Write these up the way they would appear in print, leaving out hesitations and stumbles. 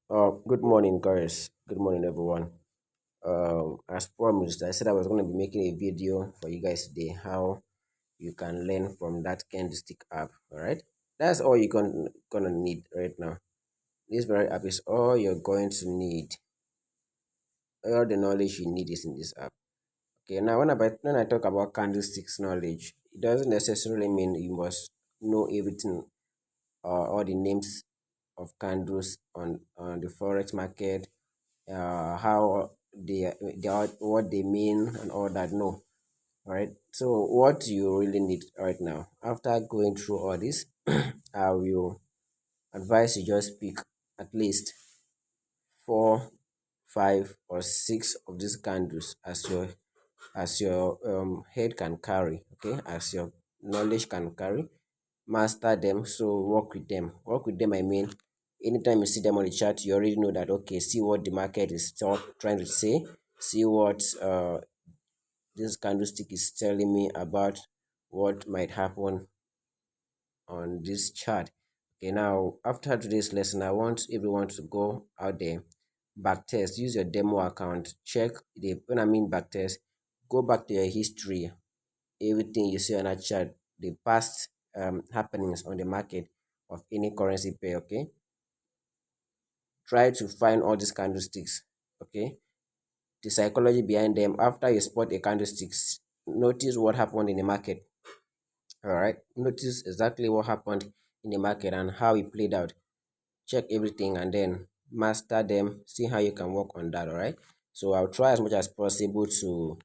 Good morning, guys. Good morning, everyone. As promised, I said I was going to be making a video for you guys today how you can learn from that candlestick app. All right, that's all you're gonna need right now. This very app is all you're going to need. All the knowledge you need is in this app. Okay, now when I talk about candlesticks knowledge, it doesn't necessarily mean you must know everything or all the names of candles on the forex market, how they are, what they mean and all that. No, all right. So what you really need right now, after going through all this, I will advise you just pick at least four, five, or six of these candles as your head can carry. Okay, as your knowledge can carry, master them. So work with them, I mean, anytime you see them on the chart, you already know that, okay, see what the market is trying to say, see what this candlestick is telling me about what might happen on this chart. Okay, now after today's lesson, I want everyone to go out there, back test, use your demo account, check the, when I mean back test, go back to your history, everything you see on that chart, the past happenings on the market of any currency pair. Okay, try to find all these candlesticks. Okay, the psychology behind them. After you spot a candlesticks, notice what happened in the market. All right, notice exactly what happened in the market and how it played out. Check everything and then master them, see how you can work on that. All right, so I'll try as much as possible to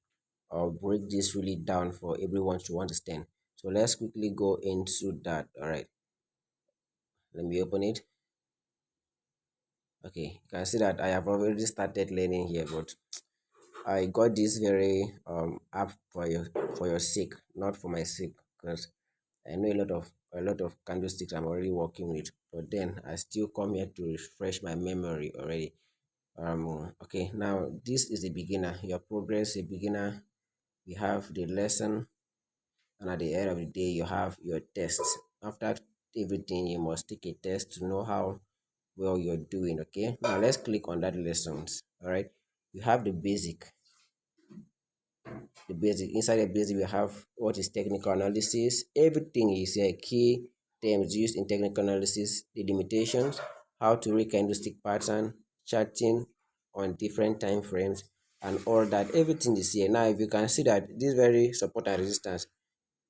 break this really down for everyone to understand. So let's quickly go into that. All right, let me open it. Okay, you can see that I have already started learning here, but I got this very app for your sake, not for my sake, because I know a lot of candlesticks I'm already working with, but then I still come here to refresh my memory already. Okay, now this is the beginner, your progress, a beginner. You have the lesson, and at the end of the day, you have your tests. After everything, you must take a test to know how well you're doing. Okay, now let's click on that lessons. All right, you have the basic. Inside the basic, we have what is technical analysis. Everything is a key terms used in technical analysis, the limitations, how to read candlestick pattern, charting on different time frames, and all that. Everything is here. Now, if you can see that this very support and resistance,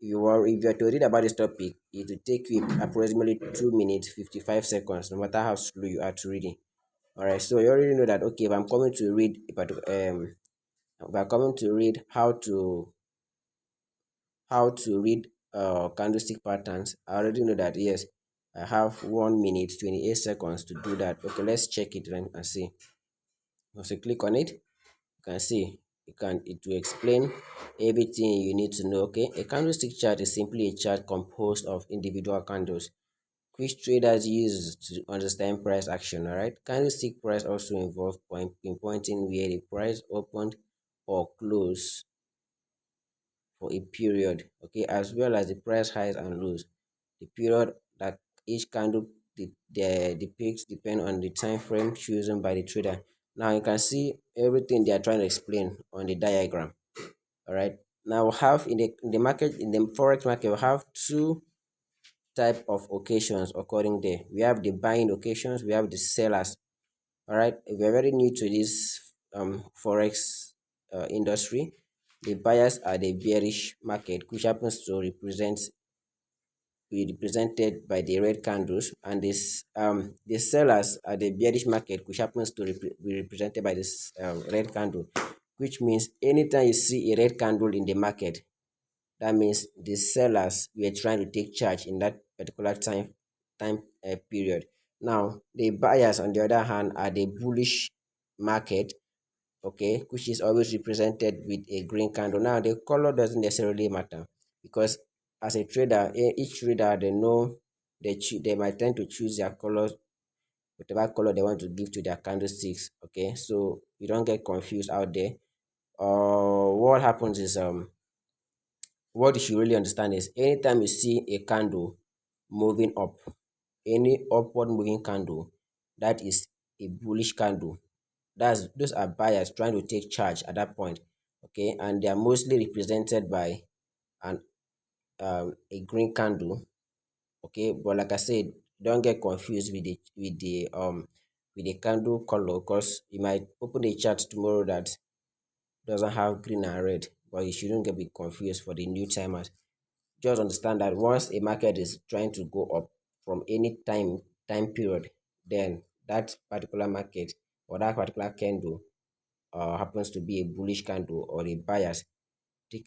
if you are to read about this topic, it will take you approximately 2 minutes 55 seconds, no matter how slow you are to reading. All right, so you already know that, okay, if I'm coming to read a if I'm coming to read how to read candlestick patterns, I already know that, yes, I have 1 minute 28 seconds to do that. Okay, let's check it and see. Once you click on it, you can see it will explain everything you need to know. Okay, a candlestick chart is simply a chart composed of individual candles which traders use to understand price action. All right, candlestick price also involve pinpointing where the price opened or closed for a period, okay, as well as the price highs and lows. The period that each candle depicts depend on the time frame chosen by the trader. Now you can see everything they are trying to explain on the diagram. All right. Now we have in the market, in the forex market, we have two type of occasions occurring there. We have the buying occasions, we have the sellers. All right, if you're very new to this forex industry, the buyers are the bearish market, which happens to be represented by the red candles, and the sellers are the bearish market, which happens to be represented by this red candle. Which means anytime you see a red candle in the market, that means the sellers were trying to take charge in that particular time period. Now, the buyers, on the other hand, are the bullish market, okay, which is always represented with a green candle. Now, the color doesn't necessarily matter because as a trader, each trader they know they might tend to choose their colors, whatever color they want to give to their candlesticks. Okay, so you don't get confused out there. What happens is what you should really understand is anytime you see a candle moving up, any upward moving candle, that is a bullish candle. Those are buyers trying to take charge at that point. Okay, and they are mostly represented by an a green candle. Okay, but like I said, don't get confused with the candle color, because you might open a chart tomorrow that doesn't have green and red, but you shouldn't get be confused for the new timers. Just understand that once a market is trying to go up from any time period, then that particular market or that particular candle happens to be a bullish candle or a buyers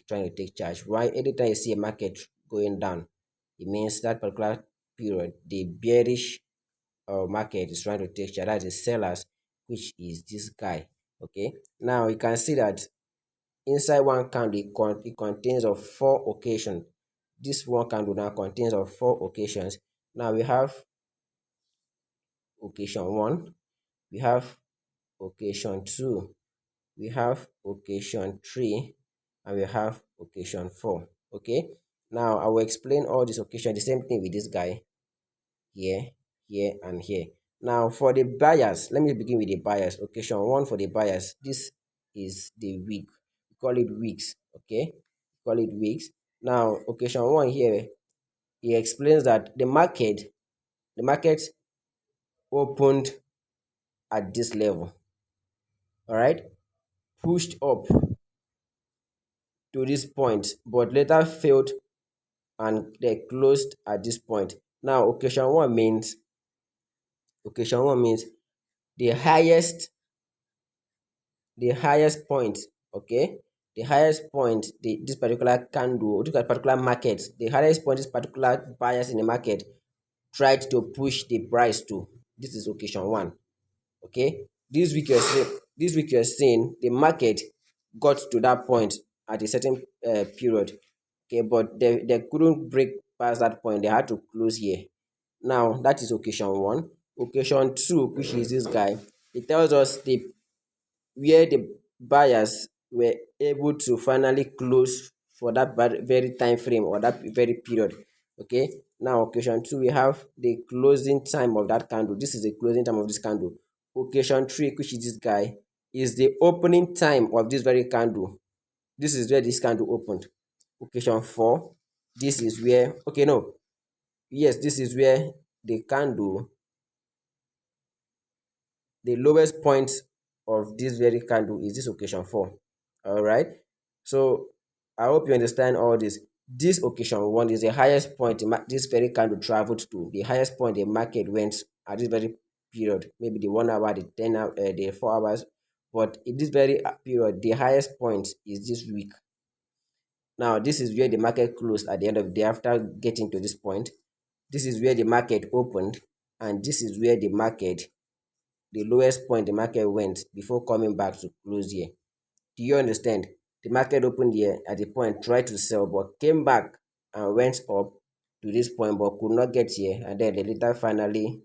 trying to take charge. Why anytime you see a market going down, it means that particular period the bearish market is trying to take charge. That is sellers, which is this guy. Okay, now you can see that inside one candle it contains of four occasions. This one candle now contains of four occasions. Now we have occasion one, we have occasion two, we have occasion three, and we have occasion four. Okay, now I will explain all these occasions, the same thing with this guy here, here, and here. Now for the buyers, let me begin with the buyers. Occasion one for the buyers, this is the week. We call it weeks. Okay, we call it weeks. Now occasion one here, he explains that the market opened at this level. All right, pushed up to this point, but later failed and they closed at this point. Now occasion one means the highest point. Okay, the highest point this particular candle, this particular market, the highest point this particular buyers in the market tried to push the price to. This is occasion one. Okay, this week you're seeing the market got to that point at a certain period. Okay, but they couldn't break past that point, they had to close here. Now that is occasion one. Occasion two, which is this guy, it tells us the where the buyers were able to finally close for that very time frame or that very period. Okay, now occasion two, we have the closing time of that candle. This is the closing time of this candle. Occasion three, which is this guy, is the opening time of this very candle. This is where this candle opened. Occasion four, this is where, okay, no, yes, this is where the candle, the lowest point of this very candle is this occasion 4. All right, so I hope you understand all this. This occasion 1 is the highest point this very candle traveled to, the highest point the market went at this very period, maybe the 1 hour, the 10 hour, the 4 hours. But in this very period, the highest point is this week. Now this is where the market closed at the end of the day. After getting to this point, this is where the market opened, and this is where the lowest point the market went before coming back to close here. Do you understand? The market opened here at the point, tried to sell, but came back and went up to this point, but could not get here, and then they later finally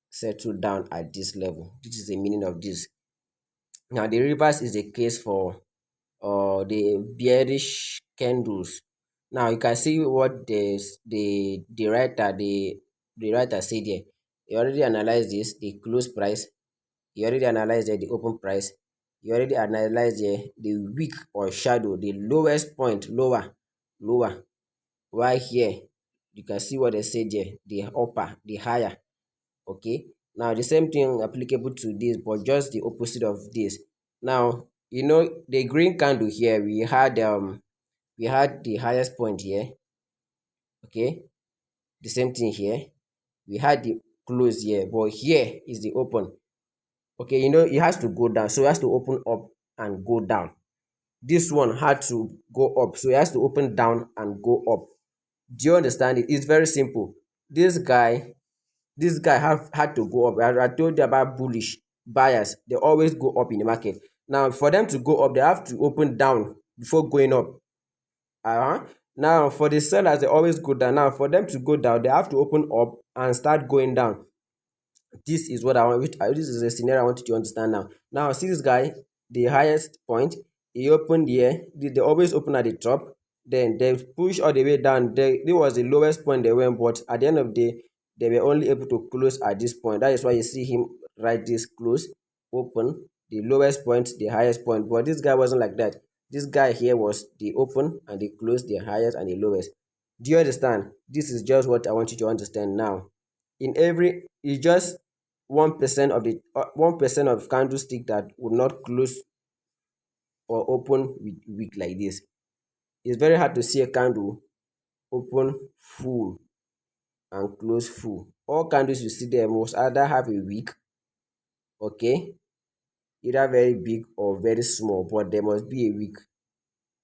settled down at this level. This is the meaning of this. Now, the reverse is the case for the bearish candles. Now, you can see what the writer said here. He already analyzed this, the close price. You already analyzed the open price. You already analyzed the wick or shadow, the lowest point, lower. Right here, you can see what they said there, the upper, the higher. Okay. Now the same thing applicable to this, but just the opposite of this. Now, the green candle here, we had the highest point here. Okay. The same thing here. We had the close here, but here is the open. Okay, it has to go down, so it has to open up and go down. This one had to go up, so it has to open down and go up. Do you understand it? It's very simple. This guy have had to go up. I told you about bullish buyers, they always go up in the market. Now for them to go up, they have to open down before going up. Now for the sellers, they always go down. Now for them to go down, they have to open up and start going down. This is what I want. This is a scenario I want you to understand now. Now, see this guy, the highest point, he opened here. They always open at the top. Then they push all the way down. This was the lowest point they went, but at the end of the day, they were only able to close at this point. That is why you see him write this close, open, the lowest point, the highest point. But this guy wasn't like that. This guy here was the open and the close, the highest and the lowest. Do you understand? This is just what I want you to understand now. In every, it's just 1% of the 1% of candlestick that would not close or open with wick like this. It's very hard to see a candle open full and close full. All candles you see there must either have a wick, okay, either very big or very small, but there must be a wick.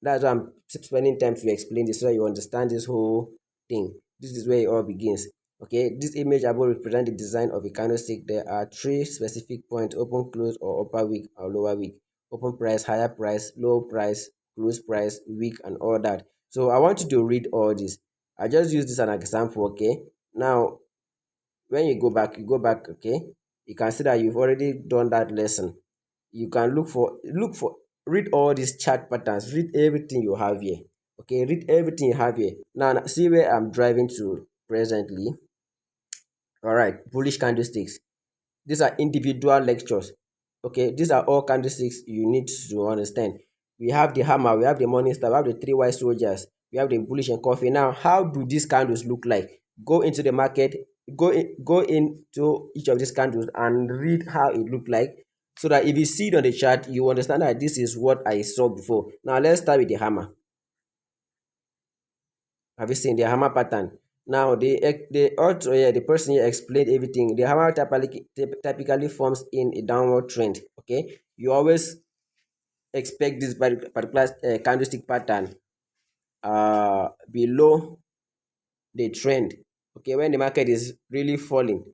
That's why I'm spending time to explain this so that you understand this whole thing. This is where it all begins. Okay, this image above represents the design of a candlestick. There are three specific points: open, close, or upper wick or lower wick. Open price, higher price, low price, close price, wick, and all that. So I want you to read all this. I just use this as an example. Okay, now when you go back, okay, you can see that you've already done that lesson. You can look for read all these chart patterns, read everything you have here. Okay, read everything you have here. Now see where I'm driving to presently. All right, bullish candlesticks. These are individual lectures. Okay, these are all candlesticks you need to understand. We have the hammer, we have the morning star, we have the three white soldiers, we have the bullish and coffee. Now, how do these candles look like? Go into the market, go into each of these candles and read how it look like, so that if you see it on the chart, you understand that this is what I saw before. Now, let's start with the hammer. Have you seen the hammer pattern? Now the author here, the person here explained everything. The hammer typically forms in a downward trend. Okay, you always expect this particular candlestick pattern below the trend. Okay, when the market is really falling,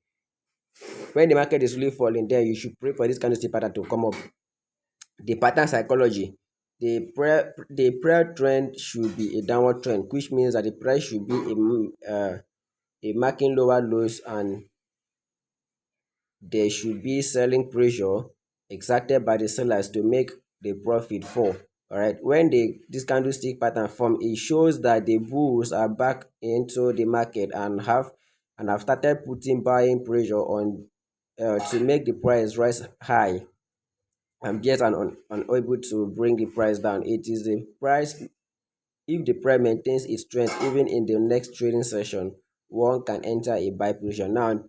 then you should pray for this candlestick pattern to come up. The pattern psychology. The prayer trend should be a downward trend, which means that the price should be a marking lower lows, and there should be selling pressure exerted by the sellers to make the profit fall. All right, when this candlestick pattern form, it shows that the bulls are back into the market and have started putting buying pressure on to make the price rise high, and yet unable to bring the price down. It is the price. If the price maintains its strength even in the next trading session, one can enter a buy position. Now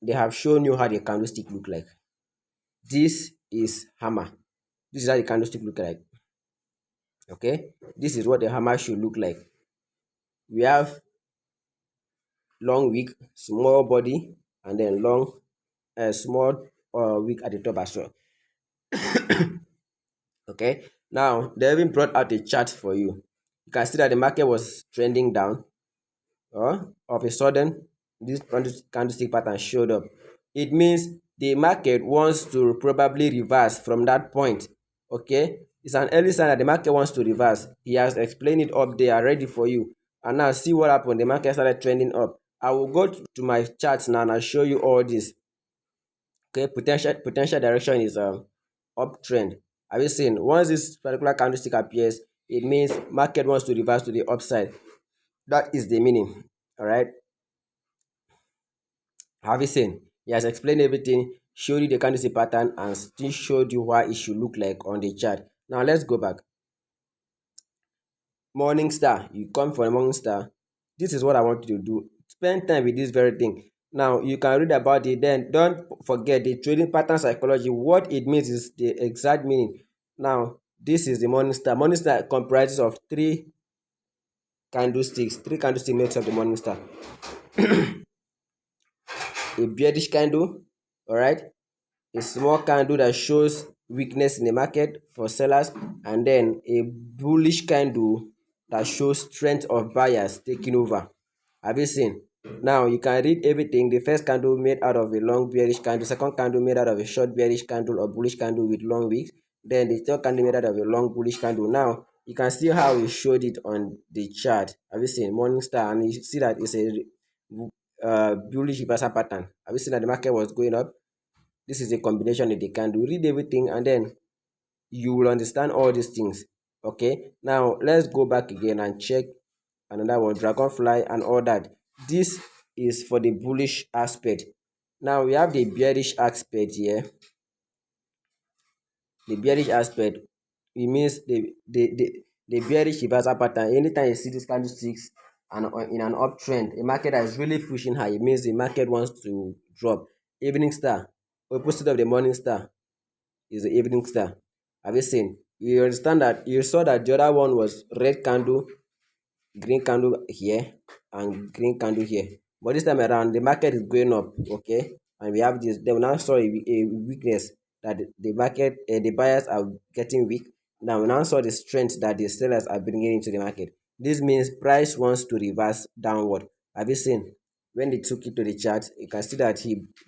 they have shown you how the candlestick look like. This is hammer. This is how the candlestick look like. Okay, this is what the hammer should look like. We have long wick, small body, and then long small wick at the top as well. Okay, now they even brought out a chart for you. You can see that the market was trending down. Of a sudden, this candlestick pattern showed up. It means the market wants to probably reverse from that point. Okay, it's an early sign that the market wants to reverse. He has explained it up there ready for you. And now see what happened. The market started trending up. I will go to my charts now and I'll show you all this. Okay, potential direction is uptrend. Have you seen? Once this particular candlestick appears, it means market wants to reverse to the upside. That is the meaning. All right. Have you seen? He has explained everything, showed you the candlestick pattern, and still showed you what it should look like on the chart. Now let's go back. Morning star. You come for a morning star. This is what I want you to do. Spend time with this very thing. Now you can read about it. Then don't forget the trading pattern psychology. What it means is the exact meaning. Now this is the morning star. Morning star comprises of three candlesticks. Three candlesticks makes up the morning star. A bearish candle, all right, a small candle that shows weakness in the market for sellers, and then a bullish candle that shows strength of buyers taking over. Have you seen? Now you can read everything. The first candle made out of a long bearish candle, second candle made out of a short bearish candle or bullish candle with long wicks, then the third candle made out of a long bullish candle. Now you can see how we showed it on the chart. Have you seen morning star? And you see that it's a bullish reversal pattern. Have you seen that the market was going up? This is a combination of the candle. Read everything and then you will understand all these things. Okay, now let's go back again and check another one, dragonfly and all that. This is for the bullish aspect. Now we have the bearish aspect here. The bearish aspect, it means the bearish reversal pattern. Anytime you see these candlesticks and in an uptrend, a market that is really pushing high, it means the market wants to drop. Evening star, opposite of the morning star is the evening star. Have you seen? You understand that you saw that the other one was red candle, green candle here, and green candle here. But this time around, the market is going up, okay? And we have this. They will now saw a weakness that the market, the buyers are getting weak. Now we now saw the strength that the sellers are bringing into the market. This means price wants to reverse downward. Have you seen? When they took it to the chart, you can see that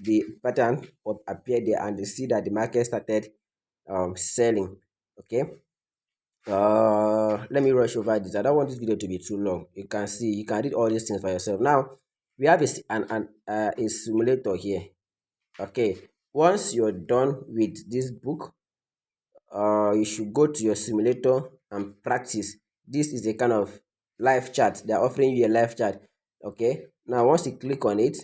the pattern appeared there, and you see that the market started selling. Okay, let me rush over this. I don't want this video to be too long. You can see, you can read all these things for yourself. Now we have a simulator here. Okay, once you're done with this book, you should go to your simulator and practice. This is a kind of live chat. They're offering you a live chat. Okay, now once you click on it,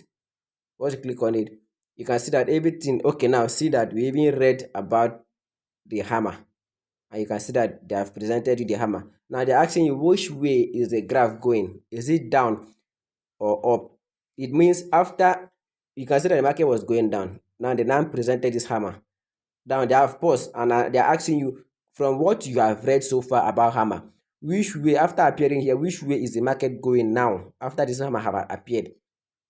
you can see that everything. Okay, now see that we even read about the hammer, and you can see that they have presented you the hammer. Now they're asking you, which way is the graph going? Is it down or up? It means after, you can see that the market was going down. Now they now presented this hammer. Now they have paused, and they're asking you, from what you have read so far about hammer, which way, after appearing here, which way is the market going now after this hammer have appeared?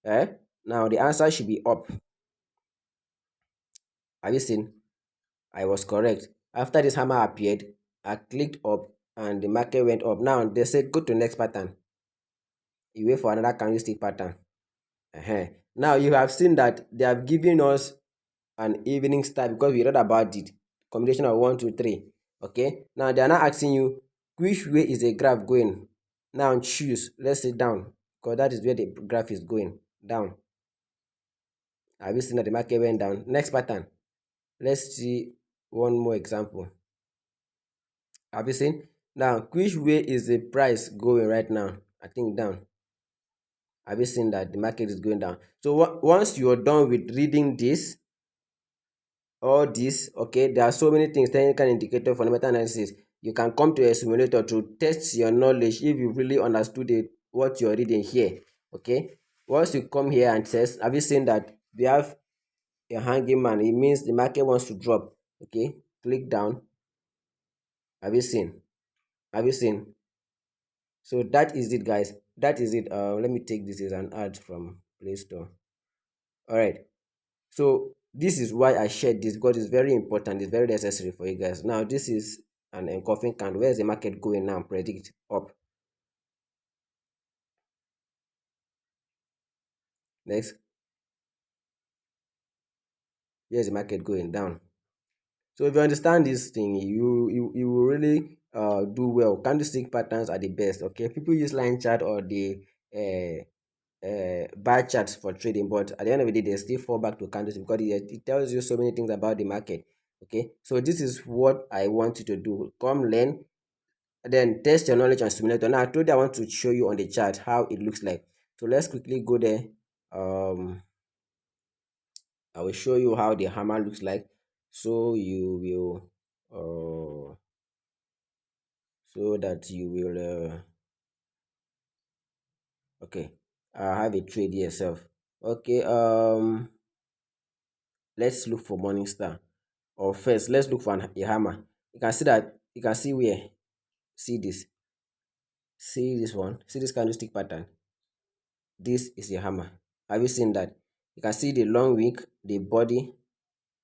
Eh? Now the answer should be up. Have you seen? I was correct. After this hammer appeared, I clicked up and the market went up. Now they said go to next pattern. You wait for another candlestick pattern. Now you have seen that they have given us an evening star because we read about it. Combination of 1, 2, 3. Okay. Now they are now asking you, which way is the graph going? Now choose. Let's say down, because that is where the graph is going down. Have you seen that the market went down? Next pattern. Let's see one more example. Have you seen? Now, which way is the price going right now? I think down. Have you seen that the market is going down? So once you're done with reading this, all this, okay, there are so many things, technical indicator, fundamental analysis. You can come to a simulator to test your knowledge if you really understood it, what you're reading here. Okay. Once you come here and test, have you seen that we have a hanging man? It means the market wants to drop. Okay. Click down. Have you seen? Have you seen? So that is it, guys. That is it. Let me take this as an ad from Play Store. All right. So this is why I shared this, because it's very important. It's very necessary for you guys. Now this is an engulfing candle. Where is the market going now? Predict up. Next, where is the market going down? So if you understand this thing, you will really do well. Candlestick patterns are the best. Okay, people use line chart or the bar charts for trading, but at the end of the day they still fall back to candles because it tells you so many things about the market. Okay, so this is what I want you to do. Come learn, then test your knowledge on simulator. Now I told you I want to show you on the chart how it looks like. So let's quickly go there. I will show you how the hammer looks like, so you will so that you will okay, I have a trade here yourself. Okay, let's look for morning star. Or first, let's look for a hammer. You can see that, you can see where, see this, see this one, see this candlestick pattern. This is a hammer. Have you seen that? You can see the long wick, the body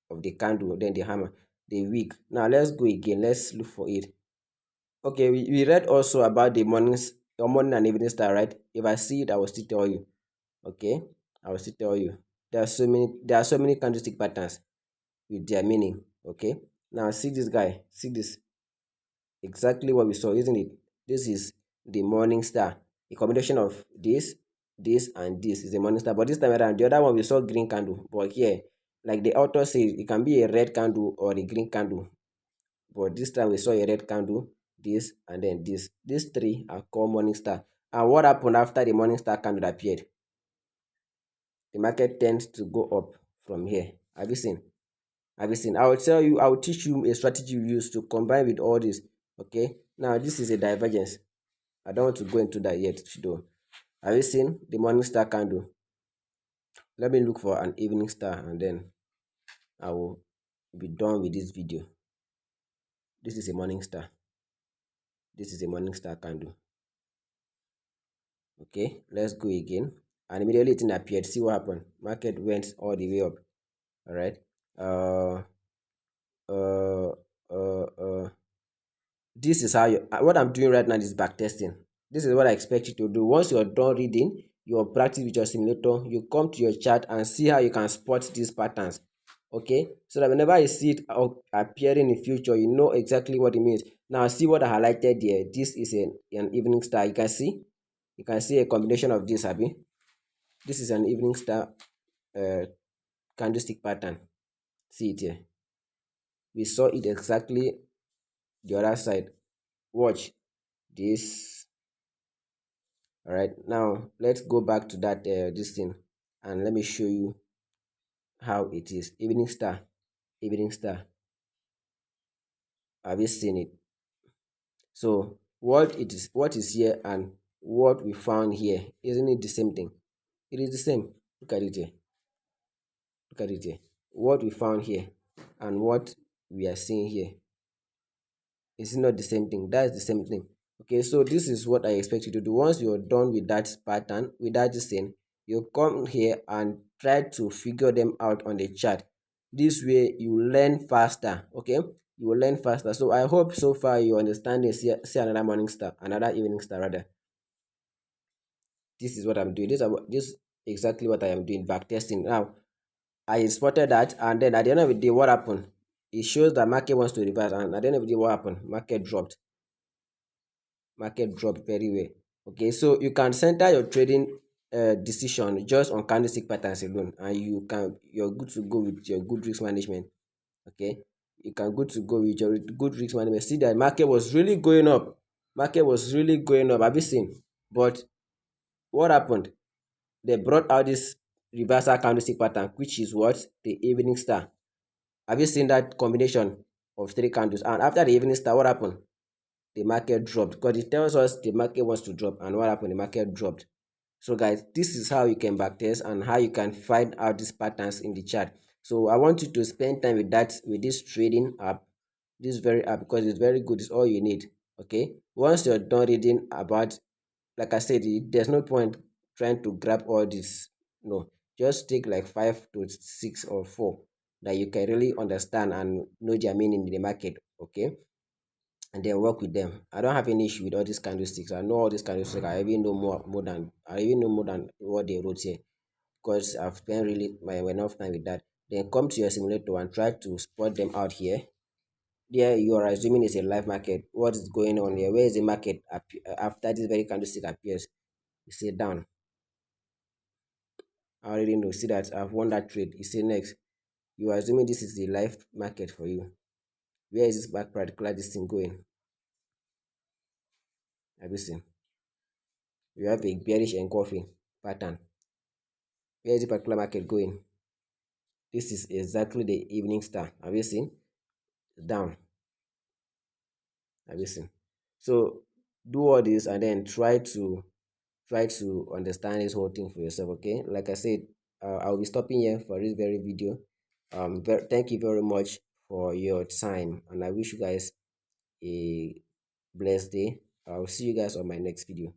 of the candle, then the hammer, the wick. Now let's go again. Let's look for it. Okay, we read also about the morning and evening star, right? If I see it, I will still tell you. Okay, I will still tell you. There are so many candlestick patterns with their meaning. Okay, now see this guy, see this, exactly what we saw, isn't it? This is the morning star. A combination of this and this is the morning star. But this time around, the other one we saw green candle. But here, like the author says, it can be a red candle or a green candle. But this time we saw a red candle, this, and then this. These three are called morning star. And what happened after the morning star candle appeared? The market tends to go up. from here. Have you seen? Have you seen? I will tell you, I will teach you a strategy you use to combine with all this. Okay. Now this is a divergence. I don't want to go into that yet though. Have you seen the morning star candle? Let me look for an evening star and then I will be done with this video. This is a morning star. This is a morning star candle. Okay, let's go again. And immediately it appeared. See what happened. Market went all the way up. All right. Uh, uh, uh. This is how you. What I'm doing right now is back testing. This is what I expect you to do. Once you're done reading your practice with your simulator, you come to your chart and see how you can spot these patterns. Okay, so that whenever you see it appearing in future, you know exactly what it means. Now see what I highlighted here. This is an evening star. You can see a combination of this, Abby. This is an evening star uh, candlestick pattern. See it here. We saw it exactly the other side. Watch this. All right, now let's go back to that this thing, and let me show you how it is. Evening star, evening star. Have you seen it? So what is here and what we found here, isn't it the same thing? It is the same. Look at it here. Look at it here. What we found here and what we are seeing here, is not the same thing. That's the same thing. Okay, so this is what I expect you to do. Once you're done with that pattern, with that thing, you come here and try to figure them out on the chart. This way you learn faster. Okay, you will learn faster. So I hope so far you understand this. See another morning star, another evening star rather. This is what I'm doing. This exactly what I am doing, back testing. Now I spotted that, and then at the end of the day, what happened? It shows that market wants to reverse, and at the end of the day, what happened? Market dropped very well. Okay, so you can center your trading decision just on candlestick patterns alone, and you're good to go with your good risk management. Okay, you can good to go with your good risk management. See that market was really going up. Market was really going up. Have you seen? But what happened? They brought out this reversal candlestick pattern, which is what? The evening star. Have you seen that combination of three candles? And after the evening star, what happened? The market dropped, because it tells us the market wants to drop, and what happened? The market dropped. So guys, this is how you can backtest and how you can find out these patterns in the chart. So I want you to spend time with that, with this trading app, this very app, because it's very good. It's all you need. Okay, once you're done reading about, like I said, there's no point trying to grab all this. No, just take like 5 to 6 or 4 that you can really understand and know their meaning in the market. Okay, and then work with them. I don't have any issue with all these candlesticks. I know all these candlesticks. I even know more than what they wrote here, because I've spent really my enough time with that. Then come to your simulator and try to spot them out here. There you are assuming it's a live market. What is going on here? Where is the market after this very candlestick appears? You say down. I already know. See that I've won that trade. You say next. You are assuming this is the live market for you. Where is this back particular this thing going? Have you seen? You have a bearish engulfing pattern. Where is the particular market going? This is exactly the evening star. Have you seen? Down. Have you seen? So do all this and then try to understand this whole thing for yourself. Okay, like I said, I'll be stopping here for this very video. Thank you very much for your time, and I wish you guys a blessed day. I'll see you guys on my next video.